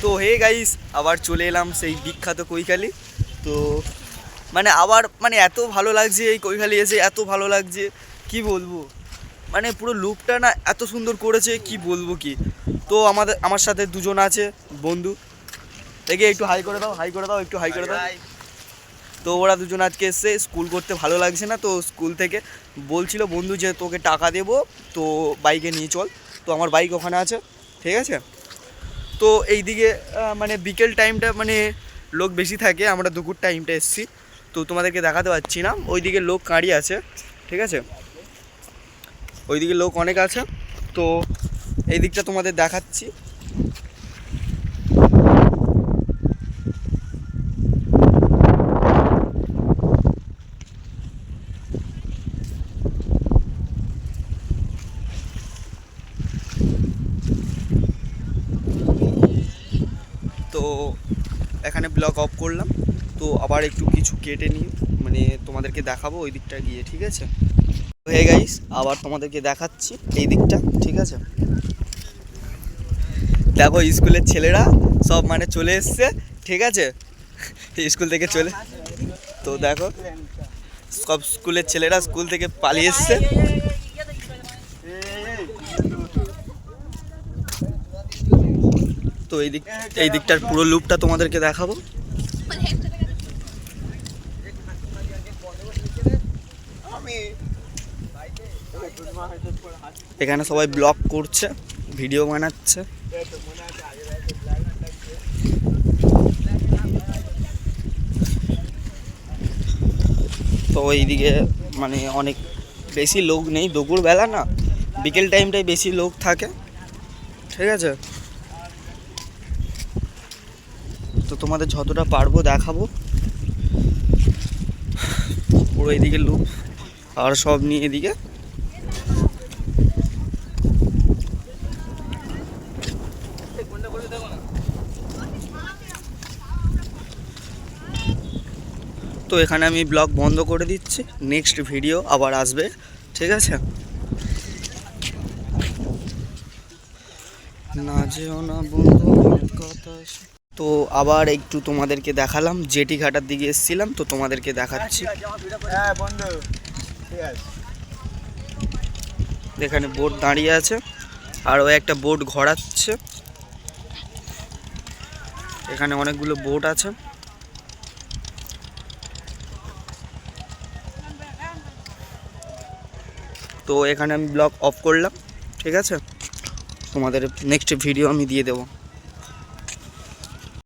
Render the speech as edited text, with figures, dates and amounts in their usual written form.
তো hey guys, আবার চলে এলাম সেই বিখ্যাত কৈখালি। তো মানে আবার মানে এত ভালো লাগছে এই কৈখালি এসে, এত ভালো লাগছে কি বলবো। মানে পুরো লুকটা না এত সুন্দর করেছে, কি বলবো কি। তো আমার সাথে দুজন আছে বন্ধু, দেখে একটু হাই করে দাও, হাই করে দাও, একটু হাই করে দাও। তো ওরা দুজন আজকে এসছে, স্কুল করতে ভালো লাগছে না, তো স্কুল থেকে বলছিল বন্ধু যে তোকে টাকা দেবো, তো বাইকে নিয়ে চল। তো আমার বাইক ওখানে আছে, ঠিক আছে। তো এই দিকে মানে বিকেল টাইমটা মানে লোক বেশি থাকে, আমরা দুপুর টাইমটা এসেছি, তো তোমাদেরকে দেখাতে পারছি না। ওইদিকে লোক কাঁড়ি আছে, ঠিক আছে, ওইদিকে লোক অনেক আছে। তো এই দিকটা তোমাদের দেখাচ্ছি। তো এখানে ব্লগ অফ করলাম, তো আবার একটু কিছু কেটে নিই, মানে তোমাদেরকে দেখাবো ওই দিকটা গিয়ে, ঠিক আছে। হে গাইস, আবার তোমাদেরকে দেখাচ্ছি এই দিকটা, ঠিক আছে। দেখো স্কুলের ছেলেরা সব মানে চলে এসছে, ঠিক আছে, স্কুল থেকে চলে। তো দেখো সব স্কুলের ছেলেরা স্কুল থেকে পালিয়ে এসছে। তো এই দিকটার পুরো লুকটা তোমাদেরকে দেখাবো। এখানে সবাই ব্লগ করছে, ভিডিও বানাচ্ছে। তো এইদিকে মানে অনেক বেশি লোক নেই, দুপুরবেলা না, বিকেল টাইমটাই বেশি লোক থাকে, ঠিক আছে। তো তোমাদের যতটা পারবো দেখাবো। পুরো এইদিকে লোক আর সব নিয়ে এদিকে। তো এখানে আমি ব্লগ বন্ধ করে দিচ্ছি, নেক্সট ভিডিও আবার আসবে, ঠিক আছে। না যেও না বন্ধু কথা। তো আবার একটু তোমাদেরকে দেখালাম, জেটি ঘাটার দিকে এসেছিলাম, তো তোমাদেরকে দেখাচ্ছি। এখানে বোট দাঁড়িয়ে আছে, আর ও একটা বোট ঘোরাচ্ছে। এখানে অনেকগুলো বোট আছে। তো এখানে আমি ব্লগ অফ করলাম, ঠিক আছে। তোমাদের নেক্সট ভিডিও আমি দিয়ে দেবো।